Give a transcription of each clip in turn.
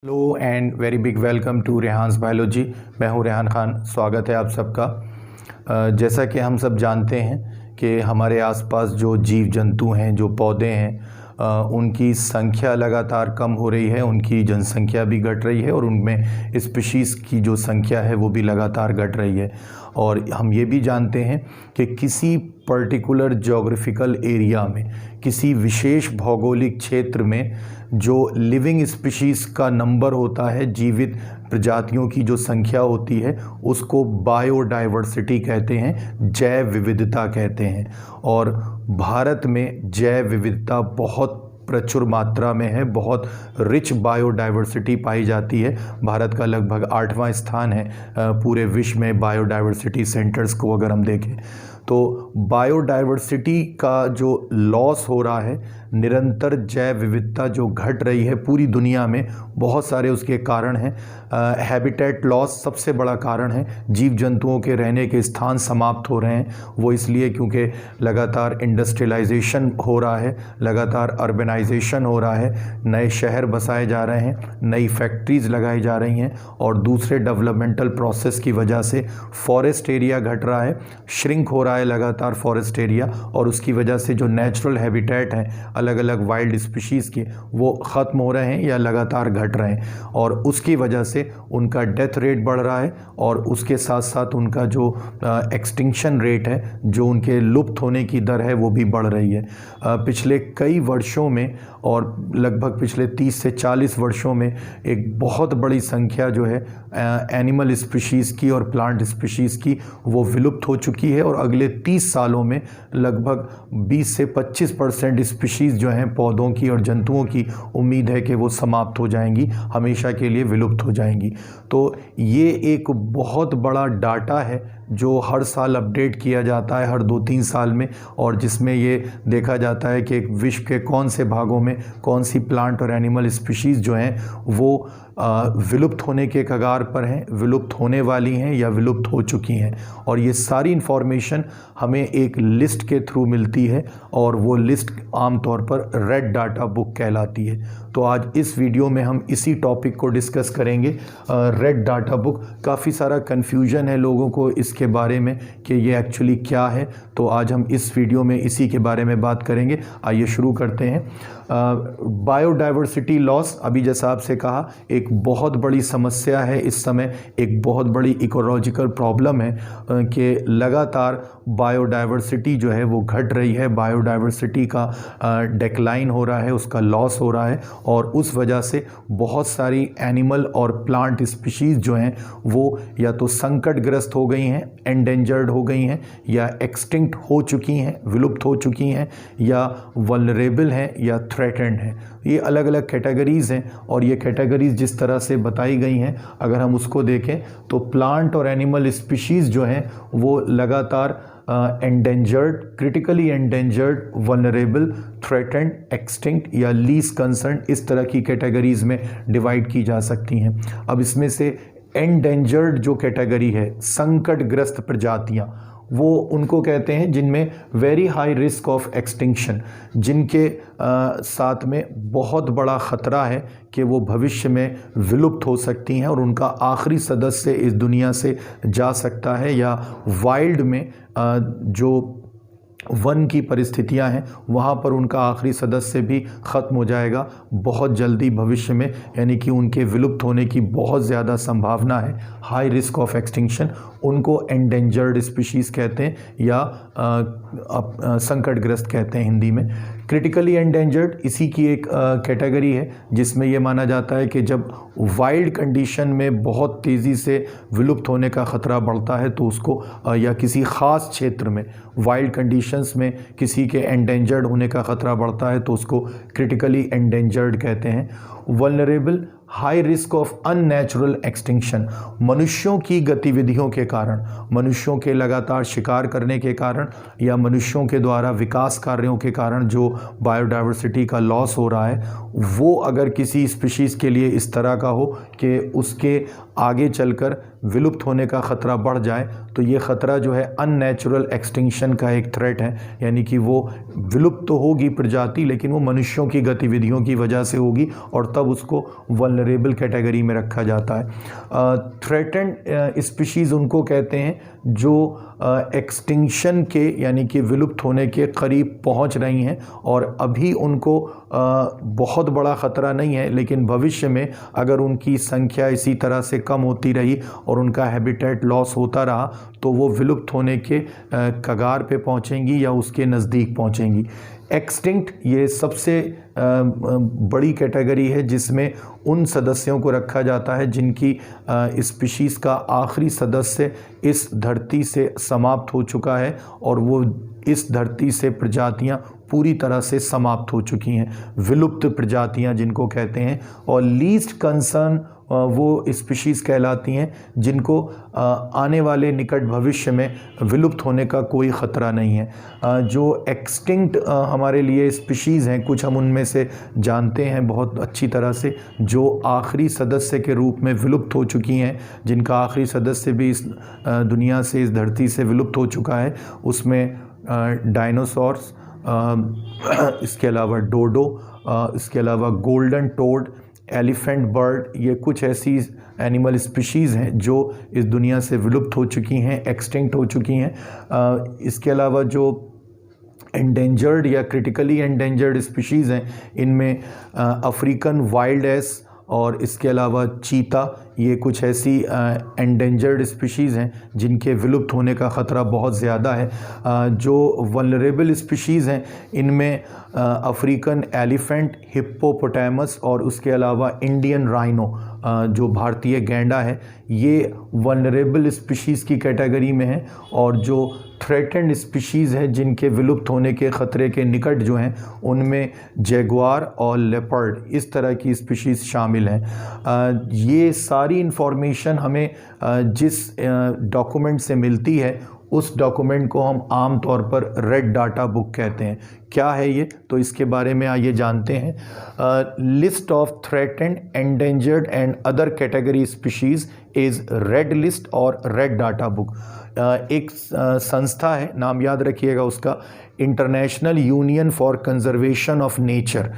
Hello and very big welcome to Rehan's biology. मैं हूं रेहान खान। स्वागत है आप सबका। जैसा कि हम सब जानते हैं कि हमारे आसपास जो जीव जंतु हैं, जो पौधे हैं, उनकी संख्या लगातार कम हो रही है, उनकी जनसंख्या भी घट रही है और उनमें स्पीशीज़ की जो संख्या है वो भी लगातार घट रही है। और हम ये भी जानते हैं कि किसी पर्टिकुलर जोग्राफिकल एरिया में, किसी विशेष भौगोलिक क्षेत्र में जो लिविंग स्पीशीज़ का नंबर होता है, जीवित प्रजातियों की जो संख्या होती है, उसको बायोडाइवर्सिटी कहते हैं, जैव विविधता कहते हैं। और भारत में जैव विविधता बहुत प्रचुर मात्रा में है, बहुत रिच बायोडाइवर्सिटी पाई जाती है। भारत का लगभग 8वां स्थान है पूरे विश्व में बायोडाइवर्सिटी सेंटर्स को अगर हम देखें तो। बायोडाइवर्सिटी का जो लॉस हो रहा है, निरंतर जैव विविधता जो घट रही है पूरी दुनिया में, बहुत सारे उसके कारण हैं। हैबिटेट लॉस सबसे बड़ा कारण है। जीव जंतुओं के रहने के स्थान समाप्त हो रहे हैं। वो इसलिए क्योंकि लगातार इंडस्ट्रियलाइजेशन हो रहा है, लगातार अर्बनाइजेशन हो रहा है, नए शहर बसाए जा रहे हैं, नई फैक्ट्रीज़ लगाई जा रही हैं और दूसरे डेवलपमेंटल प्रोसेस की वजह से फॉरेस्ट एरिया घट रहा है, श्रिंक हो रहा है लगातार फॉरेस्ट एरिया, और उसकी वजह से जो नेचुरल हैबिटेट हैं अलग अलग वाइल्ड स्पीशीज़ के, वो ख़त्म हो रहे हैं या लगातार घट रहे हैं। और उसकी वजह से उनका डेथ रेट बढ़ रहा है और उसके साथ साथ उनका जो एक्सटिंक्शन रेट है, जो उनके लुप्त होने की दर है, वो भी बढ़ रही है। पिछले कई वर्षों में और लगभग पिछले 30 से 40 वर्षों में एक बहुत बड़ी संख्या जो है एनिमल स्पीशीज़ की और प्लांट स्पीशीज़ की, वो विलुप्त हो चुकी है। और अगले 30 सालों में लगभग 20 से 25% स्पीशीज़ जो हैं पौधों की और जंतुओं की, उम्मीद है कि वो समाप्त हो जाएंगी, हमेशा के लिए विलुप्त हो जाएंगी। तो ये एक बहुत बड़ा डाटा है जो हर साल अपडेट किया जाता है, हर 2-3 साल में, और जिसमें ये देखा जाता है कि विश्व के कौन से भागों में कौन सी प्लांट और एनिमल स्पीशीज़ जो हैं वो विलुप्त होने के कगार पर हैं, विलुप्त होने वाली हैं या विलुप्त हो चुकी हैं। और ये सारी इन्फॉर्मेशन हमें एक लिस्ट के थ्रू मिलती है और वो लिस्ट आमतौर पर रेड डाटा बुक कहलाती है। तो आज इस वीडियो में हम इसी टॉपिक को डिस्कस करेंगे, रेड डाटा बुक। काफ़ी सारा कन्फ्यूजन है लोगों को इसके बारे में कि ये एक्चुअली क्या है, तो आज हम इस वीडियो में इसी के बारे में बात करेंगे। आइए शुरू करते हैं। बायोडाइवर्सिटी लॉस, अभी जैसा आपसे कहा, एक बहुत बड़ी समस्या है इस समय, एक बहुत बड़ी इकोलॉजिकल प्रॉब्लम है कि लगातार बायोडाइवर्सिटी जो है वो घट रही है, बायोडाइवर्सिटी का डिक्लाइन हो रहा है, उसका लॉस हो रहा है, और उस वजह से बहुत सारी एनिमल और प्लांट स्पीशीज़ जो हैं वो या तो संकटग्रस्त हो गई हैं, एंडेंजर्ड हो गई हैं, या एक्सटिंक्ट हो चुकी हैं, विलुप्त हो चुकी हैं, या वल्नरेबल हैं, या थ्रेटेंड हैं। ये अलग अलग कैटेगरीज़ हैं और ये कैटेगरीज़ जिस तरह से बताई गई हैं, अगर हम उसको देखें तो प्लांट और एनिमल स्पीशीज़ जो हैं वो लगातार endangered, critically endangered, vulnerable, threatened, extinct या लीस्ट कंसर्न, इस तरह की कैटेगरीज़ में डिवाइड की जा सकती हैं। अब इसमें से एंडेंजर्ड जो कैटेगरी है, संकटग्रस्त प्रजातियाँ, वो उनको कहते हैं जिनमें very high risk of extinction, जिनके साथ में बहुत बड़ा ख़तरा है कि वो भविष्य में विलुप्त हो सकती हैं और उनका आखिरी सदस्य इस दुनिया से जा सकता है, या वाइल्ड में जो वन की परिस्थितियां हैं वहाँ पर उनका आखिरी सदस्य भी ख़त्म हो जाएगा बहुत जल्दी भविष्य में, यानी कि उनके विलुप्त होने की बहुत ज़्यादा संभावना है, हाई रिस्क ऑफ एक्सटिंक्शन। उनको एंडेंजर्ड स्पीशीज़ कहते हैं या संकटग्रस्त कहते हैं हिंदी में। क्रिटिकली एंडेंजर्ड इसी की एक कैटेगरी है जिसमें यह माना जाता है कि जब वाइल्ड कंडीशन में बहुत तेज़ी से विलुप्त होने का ख़तरा बढ़ता है तो उसको या किसी ख़ास क्षेत्र में वाइल्ड कंडीशंस में किसी के एंडेंजर्ड होने का ख़तरा बढ़ता है तो उसको क्रिटिकली एंडेंजर्ड कहते हैं। Vulnerable, high risk of unnatural extinction, मनुष्यों की गतिविधियों के कारण, मनुष्यों के लगातार शिकार करने के कारण या मनुष्यों के द्वारा विकास कार्यों के कारण जो बायोडाइवर्सिटी का लॉस हो रहा है, वो अगर किसी स्पीशीज़ के लिए इस तरह का हो कि उसके आगे चलकर विलुप्त होने का ख़तरा बढ़ जाए, तो ये ख़तरा जो है अननेचुरल एक्सटिंक्शन का एक थ्रेट है, यानी कि वो विलुप्त तो होगी प्रजाति, लेकिन वो मनुष्यों की गतिविधियों की वजह से होगी और तब उसको वल्नरेबल कैटेगरी में रखा जाता है। थ्रेटेंड स्पीशीज़ उनको कहते हैं जो एक्सटिंक्शन के यानी कि विलुप्त होने के करीब पहुंच रही हैं और अभी उनको बहुत बड़ा ख़तरा नहीं है, लेकिन भविष्य में अगर उनकी संख्या इसी तरह से कम होती रही और उनका हैबिटेट लॉस होता रहा तो वो विलुप्त होने के कगार पे पहुंचेंगी या उसके नज़दीक पहुंचेंगी। एक्सटिंक्ट ये सबसे बड़ी कैटेगरी है जिसमें उन सदस्यों को रखा जाता है जिनकी स्पीशीज़ का आखिरी सदस्य इस धरती से समाप्त हो चुका है और वो इस धरती से प्रजातियां पूरी तरह से समाप्त हो चुकी हैं, विलुप्त प्रजातियां जिनको कहते हैं। और लीस्ट कंसर्न वो स्पीशीज़ कहलाती हैं जिनको आने वाले निकट भविष्य में विलुप्त होने का कोई ख़तरा नहीं है। जो एक्सटिंक्ट हमारे लिए स्पीशीज़ हैं, कुछ हम उनमें से जानते हैं बहुत अच्छी तरह से, जो आखिरी सदस्य के रूप में विलुप्त हो चुकी हैं, जिनका आखिरी सदस्य भी इस दुनिया से, इस धरती से विलुप्त हो चुका है। उसमें डायनासोर्स, इसके अलावा डोडो, इसके अलावा गोल्डन टोड, एलिफेंट बर्ड, ये कुछ ऐसी एनिमल स्पीशीज़ हैं जो इस दुनिया से विलुप्त हो चुकी हैं, एक्सटिंक्ट हो चुकी हैं। इसके अलावा जो एंडेंजर्ड या क्रिटिकली एंडेंजर्ड स्पीशीज़ हैं, इनमें अफ्रीकन वाइल्ड एस और इसके अलावा चीता, ये कुछ ऐसी एंडेंजर्ड स्पीशीज़ हैं जिनके विलुप्त होने का ख़तरा बहुत ज़्यादा है। जो वल्नरेबल स्पीशीज़ हैं इनमें अफ्रीकन एलिफेंट, हिप्पोपोटामस और उसके अलावा इंडियन राइनो, जो भारतीय गैंडा है, ये वल्नरेबल स्पीशीज़ की कैटेगरी में है। और जो थ्रेटेंड स्पीशीज़ है जिनके विलुप्त होने के ख़तरे के निकट जो हैं, उनमें जैगुआर और लेपर्ड, इस तरह की स्पीशीज़ शामिल हैं। ये सारी इंफॉर्मेशन हमें जिस डॉक्यूमेंट से मिलती है उस डॉक्यूमेंट को हम आम तौर पर रेड डाटा बुक कहते हैं। क्या है ये, तो इसके बारे में आइए जानते हैं। List of threatened, endangered and other category species is red list और रेड डाटा बुक। एक संस्था है, नाम याद रखिएगा उसका, international union for conservation of nature.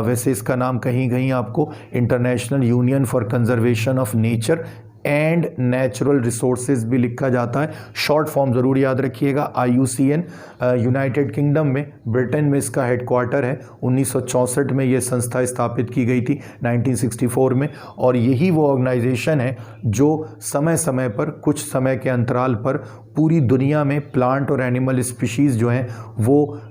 वैसे इसका नाम कहीं कहीं आपको international union for conservation of nature and natural resources भी लिखा जाता है। शॉर्ट फॉर्म ज़रूर याद रखिएगा, IUCN। यूनाइटेड किंगडम में, ब्रिटेन में इसका हेडक्वार्टर है। 1964 में ये संस्था स्थापित की गई थी, 1964 में। और यही वो ऑर्गेनाइजेशन है जो समय समय पर, कुछ समय के अंतराल पर पूरी दुनिया में प्लांट और एनिमल स्पीशीज़ जो हैं वो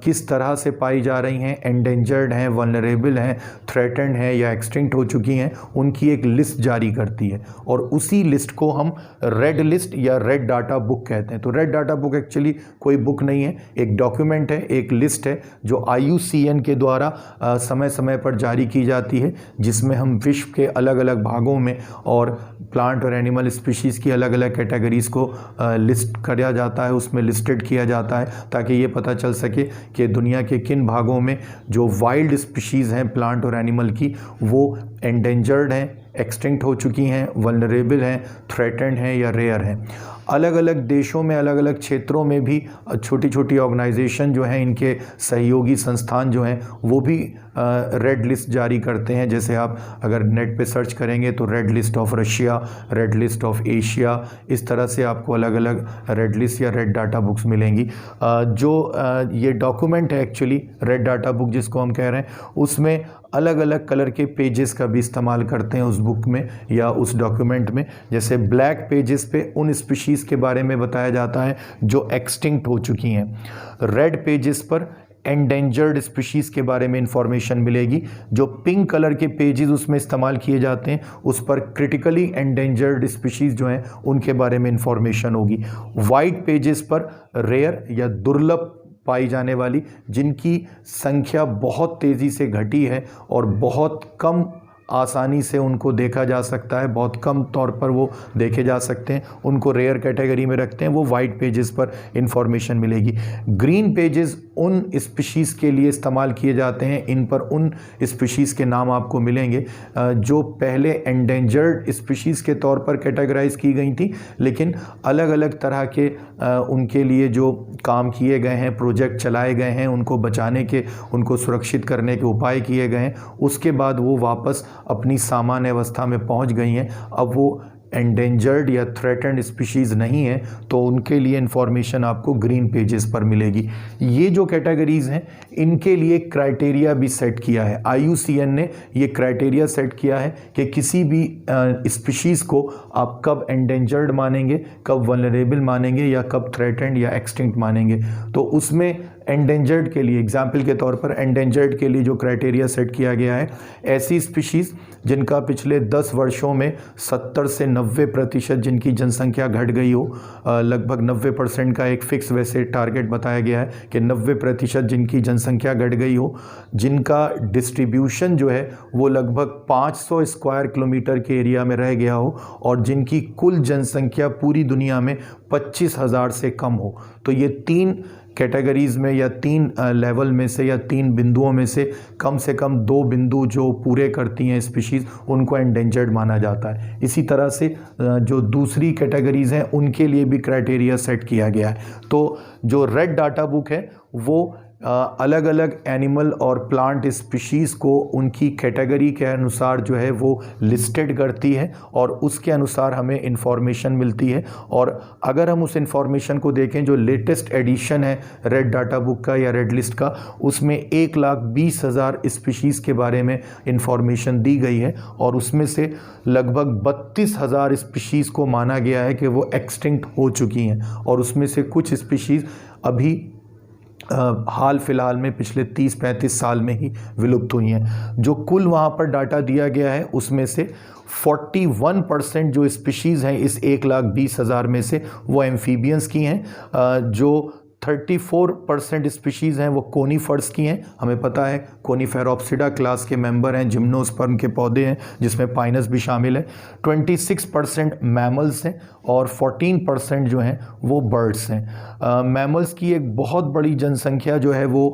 किस तरह से पाई जा रही हैं, एंडेंजर्ड हैं, वल्नरेबल हैं, थ्रेटेंड हैं या एक्सटिंक्ट हो चुकी हैं, उनकी एक लिस्ट जारी करती है। और उसी लिस्ट को हम रेड लिस्ट या रेड डाटा बुक कहते हैं। तो रेड डाटा बुक एक्चुअली कोई बुक नहीं है, एक डॉक्यूमेंट है, एक लिस्ट है जो IUCN के द्वारा समय समय पर जारी की जाती है, जिसमें हम विश्व के अलग अलग भागों में और प्लांट और एनिमल स्पीशीज़ की अलग अलग कैटेगरीज़ को लिस्ट किया जाता है, उसमें लिस्टेड किया जाता है, ताकि ये पता चल सके कि दुनिया के किन भागों में जो वाइल्ड स्पीशीज़ हैं प्लांट और एनिमल की, वो एंडेंजर्ड हैं, एक्सटिंक्ट हो चुकी हैं, वल्नरेबल हैं, थ्रेटेंड हैं या रेयर हैं। अलग अलग देशों में, अलग अलग क्षेत्रों में भी छोटी छोटी ऑर्गेनाइजेशन जो हैं, इनके सहयोगी संस्थान जो हैं, वो भी रेड लिस्ट जारी करते हैं। जैसे आप अगर नेट पे सर्च करेंगे तो red list of Russia, red list of Asia, इस तरह से आपको अलग अलग रेड लिस्ट या रेड डाटा बुक्स मिलेंगी। जो ये डॉक्यूमेंट है एक्चुअली, रेड डाटा बुक जिसको हम कह रहे हैं, उसमें अलग अलग कलर के पेजेस का भी इस्तेमाल करते हैं उस बुक में या उस डॉक्यूमेंट में। जैसे ब्लैक पेजेस पे उन स्पीशीज़ के बारे में बताया जाता है जो एक्सटिंक्ट हो चुकी हैं। रेड पेजेस पर एंडेंजर्ड स्पीशीज़ के बारे में इंफॉर्मेशन मिलेगी। जो पिंक कलर के पेजेस उसमें इस्तेमाल किए जाते हैं, उस पर क्रिटिकली एंडेंजर्ड स्पीशीज़ जो हैं उनके बारे में इंफॉर्मेशन होगी। वाइट पेजेस पर रेयर या दुर्लभ पाई जाने वाली, जिनकी संख्या बहुत तेज़ी से घटी है और बहुत कम आसानी से उनको देखा जा सकता है, बहुत कम तौर पर वो देखे जा सकते हैं, उनको रेयर कैटेगरी में रखते हैं, वो वाइट पेजेस पर इंफॉर्मेशन मिलेगी। ग्रीन पेजेस उन स्पीशीज़ के लिए इस्तेमाल किए जाते हैं, इन पर उन स्पीशीज़ के नाम आपको मिलेंगे जो पहले एंडेंजर्ड स्पीशीज़ के तौर पर कैटेगराइज की गई थी, लेकिन अलग अलग तरह के उनके लिए जो काम किए गए हैं, प्रोजेक्ट चलाए गए हैं, उनको बचाने के, उनको सुरक्षित करने के उपाय किए गए हैं, उसके बाद वो वापस अपनी सामान्य अवस्था में पहुंच गई हैं। अब वो एंडेंजर्ड या थ्रेटेंड स्पीशीज़ नहीं है, तो उनके लिए इंफॉर्मेशन आपको ग्रीन पेजेस पर मिलेगी। ये जो कैटेगरीज़ हैं इनके लिए क्राइटेरिया भी सेट किया है, IUCN ने ये क्राइटेरिया सेट किया है कि किसी भी स्पीशीज़ को आप कब एंडेंजर्ड मानेंगे, कब वल्नरेबल मानेंगे या कब थ्रेटेंड या एक्सटिंक्ट मानेंगे। तो उसमें एंडेंजर्ड के लिए, एग्जाम्पल के तौर पर एंडेंजर्ड के लिए जो क्राइटेरिया सेट किया गया है, ऐसी स्पीशीज़ जिनका पिछले 10 वर्षों में 70 से 90% जिनकी जनसंख्या घट गई हो, लगभग 90% का एक फिक्स वैसे टारगेट बताया गया है कि 90% जिनकी जनसंख्या घट गई हो, जिनका डिस्ट्रीब्यूशन जो है वो लगभग 500 स्क्वायर किलोमीटर के एरिया में रह गया हो और जिनकी कुल जनसंख्या पूरी दुनिया में 25,000 से कम हो। तो ये 3 कैटेगरीज़ में या 3 लेवल में से या 3 बिंदुओं में से कम 2 बिंदु जो पूरे करती हैं स्पीशीज़, उनको एंडेंजर्ड माना जाता है। इसी तरह से जो दूसरी कैटेगरीज़ हैं उनके लिए भी क्राइटेरिया सेट किया गया है। तो जो रेड डाटा बुक है वो अलग अलग एनिमल और प्लांट स्पीशीज़ को उनकी कैटेगरी के अनुसार जो है वो लिस्टेड करती है और उसके अनुसार हमें इंफॉर्मेशन मिलती है। और अगर हम उस इंफॉर्मेशन को देखें, जो लेटेस्ट एडिशन है रेड डाटा बुक का या रेड लिस्ट का, उसमें 1,20,000 स्पीशीज़ के बारे में इंफॉर्मेशन दी गई है और उसमें से लगभग 32,000 स्पीशीज़ को माना गया है कि वो एक्सटिंक्ट हो चुकी हैं और उसमें से कुछ स्पीशीज़ अभी हाल फिलहाल में पिछले 30-35 साल में ही विलुप्त हुई हैं। जो कुल वहाँ पर डाटा दिया गया है उसमें से 41% जो स्पीशीज़ हैं इस 1,20,000 में से वो एम्फीबियंस की हैं, जो 34% स्पीशीज़ हैं वो कोनीफर्स की हैं। हमें पता है कोनीफेरोप्सिडा क्लास के मेंबर हैं, जिम्नोस्पर्म के पौधे हैं जिसमें पाइनस भी शामिल है। 26% मैमल्स हैं और 14% जो हैं वो बर्ड्स हैं। मैमल्स की एक बहुत बड़ी जनसंख्या जो है वो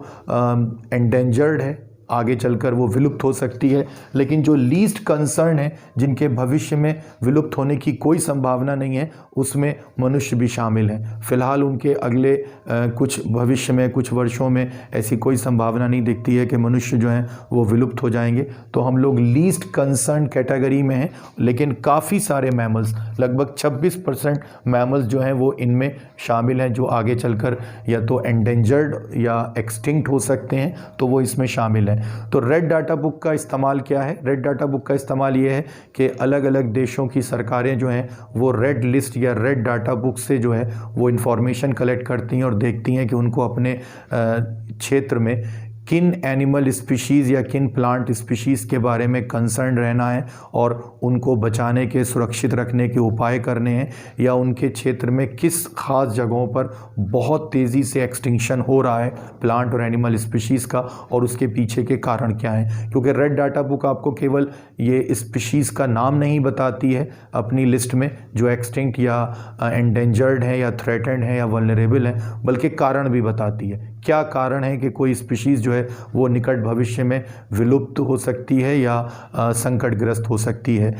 एंडेंजर्ड है, आगे चलकर वो विलुप्त हो सकती है, लेकिन जो लीस्ट कंसर्न है, जिनके भविष्य में विलुप्त होने की कोई संभावना नहीं है, उसमें मनुष्य भी शामिल हैं। फिलहाल उनके अगले कुछ भविष्य में, कुछ वर्षों में ऐसी कोई संभावना नहीं दिखती है कि मनुष्य जो हैं वो विलुप्त हो जाएंगे। तो हम लोग लीस्ट कंसर्न कैटेगरी में हैं, लेकिन काफ़ी सारे मैमल्स, लगभग 26% मैमल्स जो हैं वो इनमें शामिल हैं, जो आगे चलकर या तो एंडेंजर्ड या एक्सटिंक्ट हो सकते हैं, तो वो इसमें शामिल हैं। तो रेड डाटा बुक का इस्तेमाल क्या है? रेड डाटा बुक का इस्तेमाल ये है कि अलग अलग देशों की सरकारें जो हैं वो रेड लिस्ट या रेड डाटा बुक से जो है वो इंफॉर्मेशन कलेक्ट करती हैं और देखती हैं कि उनको अपने क्षेत्र में किन एनिमल स्पीशीज़ या किन प्लांट स्पीशीज़ के बारे में कंसर्न रहना है और उनको बचाने के, सुरक्षित रखने के उपाय करने हैं, या उनके क्षेत्र में किस खास जगहों पर बहुत तेज़ी से एक्सटिंक्शन हो रहा है प्लांट और एनिमल स्पीशीज़ का और उसके पीछे के कारण क्या हैं। क्योंकि रेड डाटा बुक आपको केवल ये स्पीशीज़ का नाम नहीं बताती है अपनी लिस्ट में जो एक्सटिंक्ट या एंडेंजर्ड है या थ्रेटेंड है या वल्नरेबल है, बल्कि कारण भी बताती है। क्या कारण है कि कोई स्पीशीज़ जो है वो निकट भविष्य में विलुप्त हो सकती है या संकटग्रस्त हो सकती है।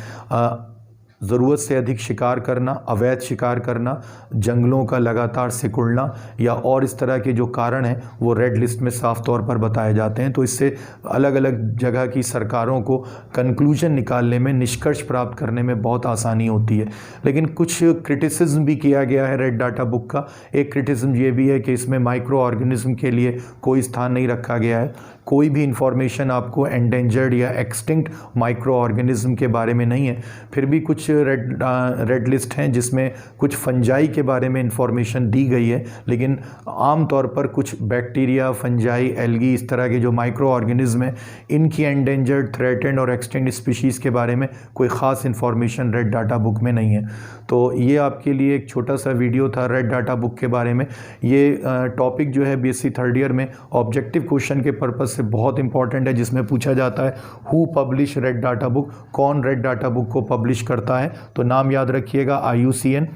ज़रूरत से अधिक शिकार करना, अवैध शिकार करना, जंगलों का लगातार सिकुड़ना या और इस तरह के जो कारण हैं वो रेड लिस्ट में साफ तौर पर बताए जाते हैं। तो इससे अलग अलग जगह की सरकारों को कंक्लूजन निकालने में, निष्कर्ष प्राप्त करने में बहुत आसानी होती है। लेकिन कुछ क्रिटिसिज्म भी किया गया है रेड डाटा बुक का। एक क्रिटिसिज्म ये भी है कि इसमें माइक्रो ऑर्गेनिज्म के लिए कोई स्थान नहीं रखा गया है। कोई भी इंफॉर्मेशन आपको एंडेंजर्ड या एक्सटिंक्ट माइक्रो ऑर्गेनिज्म के बारे में नहीं है। फिर भी कुछ रेड लिस्ट हैं जिसमें कुछ फंजाई के बारे में इंफॉर्मेशन दी गई है, लेकिन आम तौर पर कुछ बैक्टीरिया, फंजाई, एल्गी, इस तरह के जो माइक्रो ऑर्गेनिज्म हैं, इनकी एंडेंजर्ड, थ्रेटेंड और एक्सटेंड स्पीशीज़ के बारे में कोई ख़ास इंफॉर्मेशन रेड डाटा बुक में नहीं है। तो ये आपके लिए एक छोटा सा वीडियो था रेड डाटा बुक के बारे में। ये टॉपिक जो है BSc थर्ड ईयर में ऑब्जेक्टिव क्वेश्चन के पर्पज़ से बहुत इंपॉर्टेंट है, जिसमें पूछा जाता है who publish red data book, कौन रेड डाटा बुक को पब्लिश करता है। तो नाम याद रखिएगा, IUCN।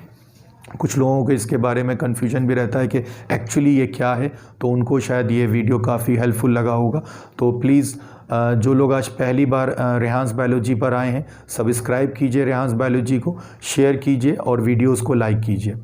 कुछ लोगों को इसके बारे में कन्फ्यूजन भी रहता है कि एक्चुअली ये क्या है, तो उनको शायद ये वीडियो काफ़ी हेल्पफुल लगा होगा। तो प्लीज़ जो लोग आज पहली बार रेहान्स बायोलॉजी पर आए हैं, सब्सक्राइब कीजिए रेहान्स बायोलॉजी को, शेयर कीजिए और वीडियोज़ को लाइक कीजिए।